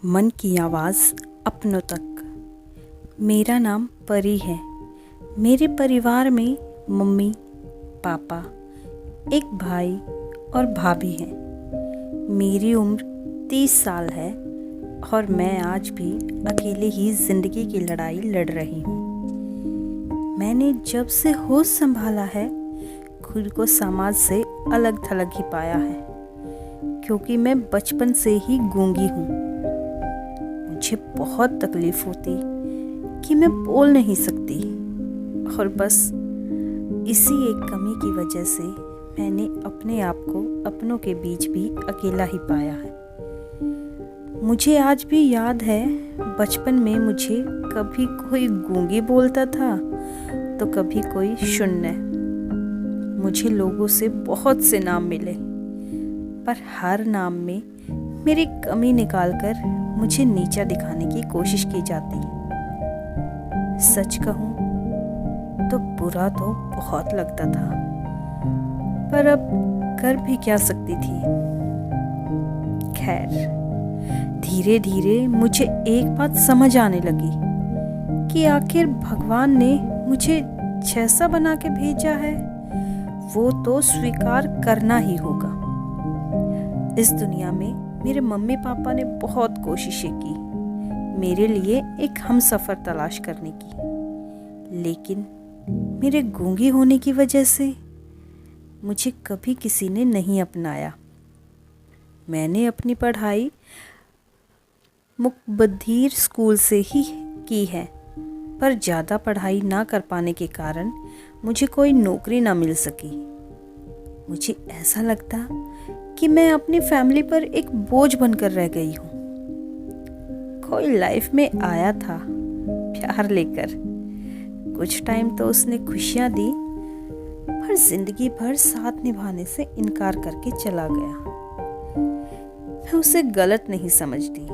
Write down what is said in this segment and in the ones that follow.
मन की आवाज़ अपनों तक। मेरा नाम परी है। मेरे परिवार में मम्मी, पापा, एक भाई और भाभी हैं। मेरी उम्र 30 साल है और मैं आज भी अकेले ही ज़िंदगी की लड़ाई लड़ रही हूँ। मैंने जब से होश संभाला है, खुद को समाज से अलग थलग ही पाया है, क्योंकि मैं बचपन से ही गूंगी हूँ। मुझे बहुत तकलीफ होती कि मैं बोल नहीं सकती और बस इसी एक कमी की वजह से मैंने अपने आप को अपनों के बीच भी अकेला ही पाया है। मुझे आज भी याद है, बचपन में मुझे कभी कोई गूंगी बोलता था तो कभी कोई शून्य। मुझे लोगों से बहुत से नाम मिले, पर हर नाम में मेरी कमी निकालकर मुझे नीचा दिखाने की कोशिश की जाती। सच कहूं तो बुरा तो बहुत लगता था, पर अब कर भी क्या सकती थी। खैर, धीरे धीरे मुझे एक बात समझ आने लगी कि आखिर भगवान ने मुझे जैसा बना के भेजा है वो तो स्वीकार करना ही होगा। इस दुनिया में मेरे मम्मी पापा ने बहुत कोशिशें की मेरे लिए एक हमसफर तलाश करने की, लेकिन मेरे गूंगी होने की वजह से मुझे कभी किसी ने नहीं अपनाया। मैंने अपनी पढ़ाई मुकबधीर स्कूल से ही की है, पर ज़्यादा पढ़ाई ना कर पाने के कारण मुझे कोई नौकरी ना मिल सकी। मुझे ऐसा लगता कि मैं अपनी फैमिली पर एक बोझ बनकर रह गई हूँ। कोई लाइफ में आया था प्यार लेकर, कुछ टाइम तो उसने खुशियाँ दी, पर जिंदगी भर साथ निभाने से इनकार करके चला गया। मैं उसे गलत नहीं समझती,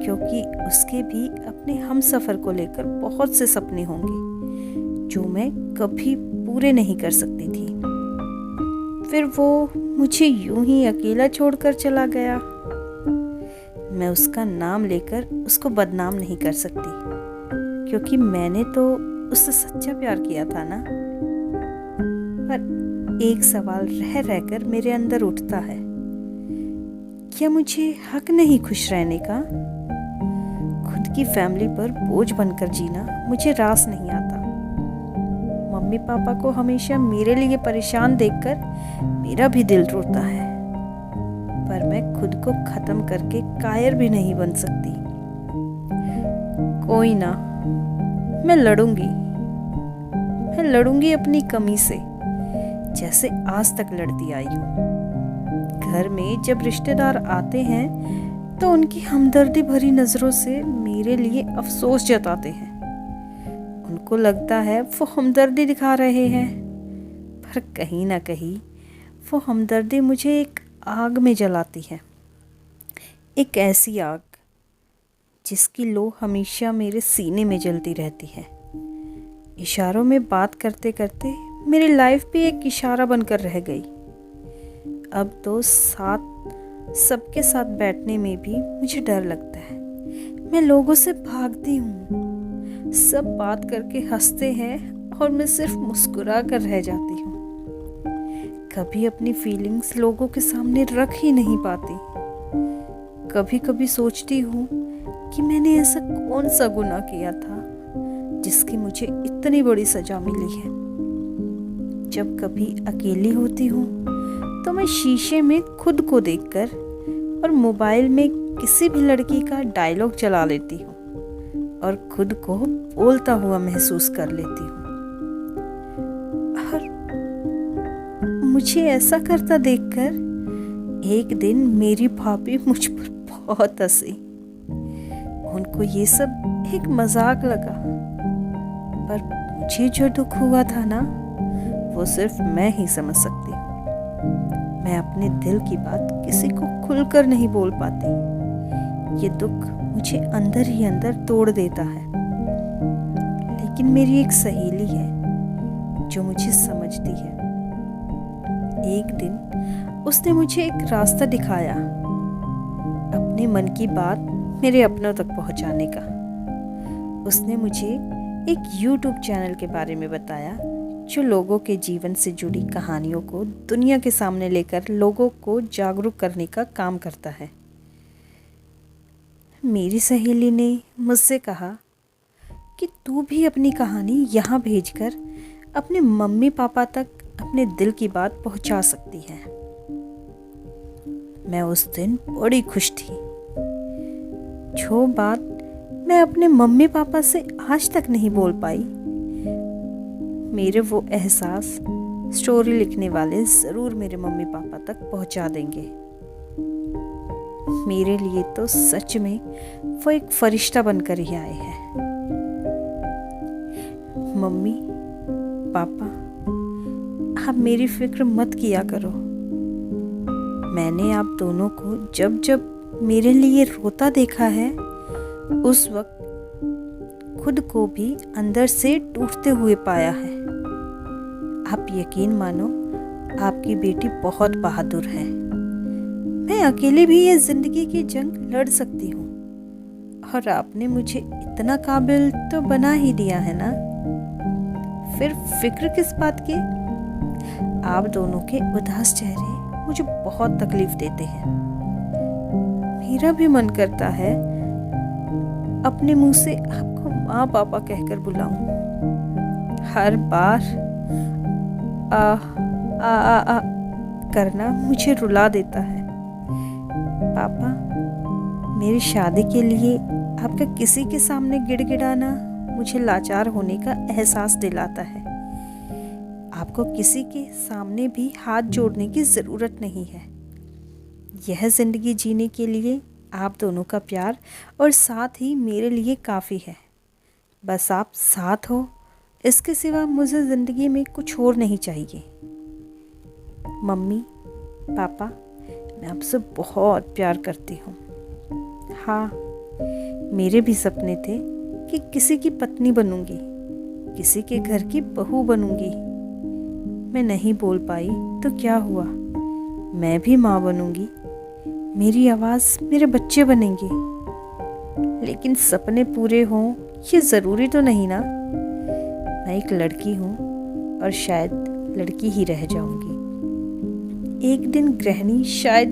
क्योंकि उसके भी अपने हमसफर को लेकर बहुत से सपने होंगे जो मैं कभी पूरे नहीं कर सकती थी। फिर वो मुझे यूं ही अकेला छोड़कर चला गया। मैं उसका नाम लेकर उसको बदनाम नहीं कर सकती, क्योंकि मैंने तो उससे सच्चा प्यार किया था ना। पर एक सवाल रह रहकर मेरे अंदर उठता है, क्या मुझे हक नहीं खुश रहने का? खुद की फैमिली पर बोझ बनकर जीना मुझे रास नहीं आता। मम्मी पापा को हमेशा मेरे लिए परेशान देखकर मेरा भी दिल रोता है, पर मैं खुद को खत्म करके कायर भी नहीं बन सकती। कोई ना, मैं लड़ूंगी अपनी कमी से, जैसे आज तक लड़ती आई हूँ। घर में जब रिश्तेदार आते हैं तो उनकी हमदर्दी भरी नजरों से मेरे लिए अफसोस जताते हैं। उनको लगता है वो हमदर्दी दिखा रहे हैं, पर कहीं ना कहीं वो हमदर्दी मुझे एक आग में जलाती है। एक ऐसी आग जिसकी लो हमेशा मेरे सीने में जलती रहती है। इशारों में बात करते करते मेरी लाइफ भी एक इशारा बनकर रह गई। अब तो सबके साथ बैठने में भी मुझे डर लगता है। मैं लोगों से भागती हूँ, सब बात करके हंसते हैं और मैं सिर्फ मुस्कुरा कर रह जाती हूँ। कभी अपनी फीलिंग्स लोगों के सामने रख ही नहीं पाती। कभी कभी सोचती हूँ कि मैंने ऐसा कौन सा गुनाह किया था जिसकी मुझे इतनी बड़ी सजा मिली है। जब कभी अकेली होती हूँ तो मैं शीशे में खुद को देखकर और मोबाइल में किसी भी लड़की का डायलॉग चला लेती हूँ और खुद को बोलता हुआ महसूस कर लेती हूँ। और मुझे ऐसा करता देखकर एक दिन मेरी भाभी मुझ पर बहुत हंसी। उनको ये सब एक मजाक लगा, पर मुझे जो दुख हुआ था ना, वो सिर्फ मैं ही समझ सकती हूँ। मैं अपने दिल की बात किसी को खुलकर नहीं बोल पाती। ये दुख मुझे अंदर ही अंदर तोड़ देता है। लेकिन मेरी एक सहेली है जो मुझे समझती है। एक दिन उसने मुझे एक रास्ता दिखाया। अपने मन की बात मेरे अपनों तक पहुंचाने का। उसने मुझे एक YouTube चैनल के बारे में बताया जो लोगों के जीवन से जुड़ी कहानियों को दुनिया के सामने लेकर लोगों को जागरूक करने का काम करता है। मेरी सहेली ने मुझसे कहा कि तू भी अपनी कहानी यहाँ भेजकर अपने मम्मी पापा तक अपने दिल की बात पहुँचा सकती है। मैं उस दिन बड़ी खुश थी। जो बात मैं अपने मम्मी पापा से आज तक नहीं बोल पाई, मेरे वो एहसास स्टोरी लिखने वाले ज़रूर मेरे मम्मी पापा तक पहुंचा देंगे। मेरे लिए तो सच में वो एक फरिश्ता बनकर ही आए हैं। मम्मी पापा, आप मेरी फिक्र मत किया करो। मैंने आप दोनों को जब जब मेरे लिए रोता देखा है, उस वक्त खुद को भी अंदर से टूटते हुए पाया है। आप यकीन मानो, आपकी बेटी बहुत बहादुर है। मैं अकेले भी ये जिंदगी की जंग लड़ सकती हूँ, और आपने मुझे इतना काबिल तो बना ही दिया है ना। फिर फिक्र किस बात की? आप दोनों के उदास चेहरे मुझे बहुत तकलीफ देते हैं। मेरा भी मन करता है अपने मुंह से आपको माँ पापा कहकर बुलाऊं। हर बार आ आ आ आ करना मुझे रुला देता है। पापा, मेरी शादी के लिए आपका किसी के सामने गिड़गिड़ाना मुझे लाचार होने का एहसास दिलाता है। आपको किसी के सामने भी हाथ जोड़ने की ज़रूरत नहीं है। यह ज़िंदगी जीने के लिए आप दोनों का प्यार और साथ ही मेरे लिए काफ़ी है। बस आप साथ हो, इसके सिवा मुझे ज़िंदगी में कुछ और नहीं चाहिए। मम्मी पापा, मैं आपसे बहुत प्यार करती हूँ। हाँ, मेरे भी सपने थे कि किसी की पत्नी बनूंगी, किसी के घर की बहू बनूंगी। मैं नहीं बोल पाई तो क्या हुआ, मैं भी माँ बनूंगी। मेरी आवाज़ मेरे बच्चे बनेंगे। लेकिन सपने पूरे हों ये ज़रूरी तो नहीं ना। मैं एक लड़की हूँ और शायद लड़की ही रह जाऊंगी। एक दिन गृहिणी शायद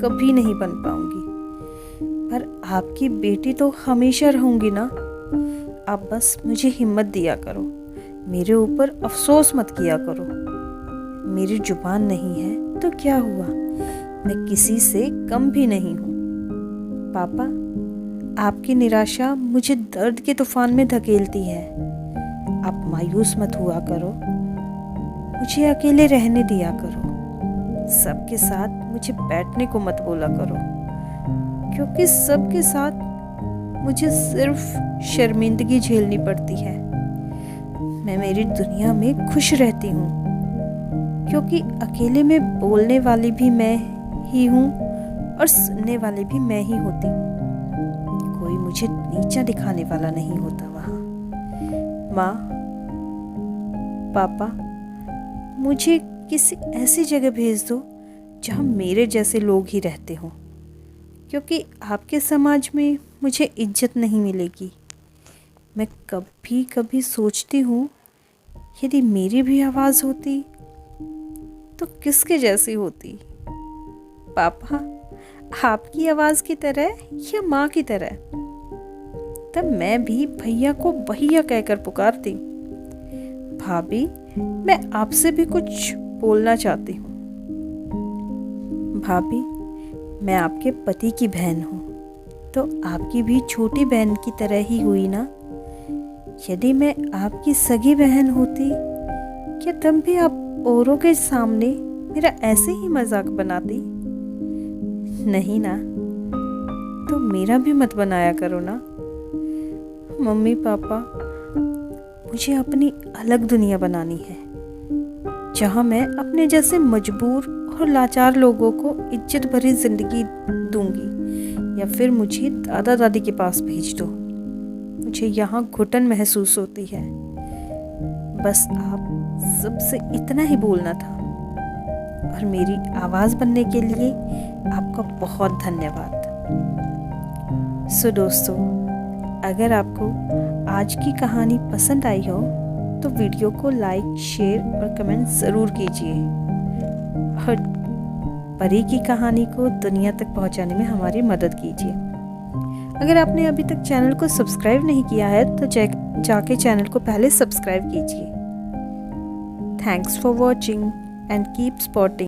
कभी नहीं बन पाऊंगी, पर आपकी बेटी तो हमेशा रहूंगी ना। आप बस मुझे हिम्मत दिया करो, मेरे ऊपर अफसोस मत किया करो। मेरी जुबान नहीं है तो क्या हुआ, मैं किसी से कम भी नहीं हूँ। पापा, आपकी निराशा मुझे दर्द के तूफान में धकेलती है। आप मायूस मत हुआ करो, मुझे अकेले रहने दिया करो। सबके साथ मुझे बैठने को मत बोला करो, क्योंकि सबके साथ मुझे सिर्फ शर्मिंदगी झेलनी पड़ती है। मैं मेरी दुनिया में खुश रहती हूँ, क्योंकि अकेले में बोलने वाली भी मैं ही हूँ और सुनने वाली भी मैं ही होती हूँ। कोई मुझे नीचा दिखाने वाला नहीं होता वहाँ। माँ पापा, मुझे किसी ऐसी जगह भेज दो जहाँ मेरे जैसे लोग ही रहते हों, क्योंकि आपके समाज में मुझे इज्जत नहीं मिलेगी। मैं कभी कभी सोचती हूँ, यदि मेरी भी आवाज़ होती तो किसके जैसी होती। पापा, आपकी आवाज़ की तरह या माँ की तरह? तब मैं भी भैया को भैया कहकर पुकारती। भाभी, मैं आपसे भी कुछ बोलना चाहती हूँ। भाभी, मैं आपके पति की बहन हूँ, तो आपकी भी छोटी बहन की तरह ही हुई ना। यदि मैं आपकी सगी बहन होती, क्या तब भी आप औरों के सामने मेरा ऐसे ही मजाक बनाती? नहीं ना, तो मेरा भी मत बनाया करो ना। मम्मी पापा, मुझे अपनी अलग दुनिया बनानी है, जहाँ मैं अपने जैसे मजबूर और लाचार लोगों को इज्जत भरी जिंदगी दूंगी, या फिर मुझे दादा दादी के पास भेज दो। मुझे यहाँ घुटन महसूस होती है। बस आप सबसे इतना ही बोलना था, और मेरी आवाज़ बनने के लिए आपका बहुत धन्यवाद। सो दोस्तों, अगर आपको आज की कहानी पसंद आई हो तो वीडियो को लाइक, शेयर और कमेंट ज़रूर कीजिए और परी की कहानी को दुनिया तक पहुंचाने में हमारी मदद कीजिए। अगर आपने अभी तक चैनल को सब्सक्राइब नहीं किया है तो जाके चैनल को पहले सब्सक्राइब कीजिए। Thanks for watching and keep supporting.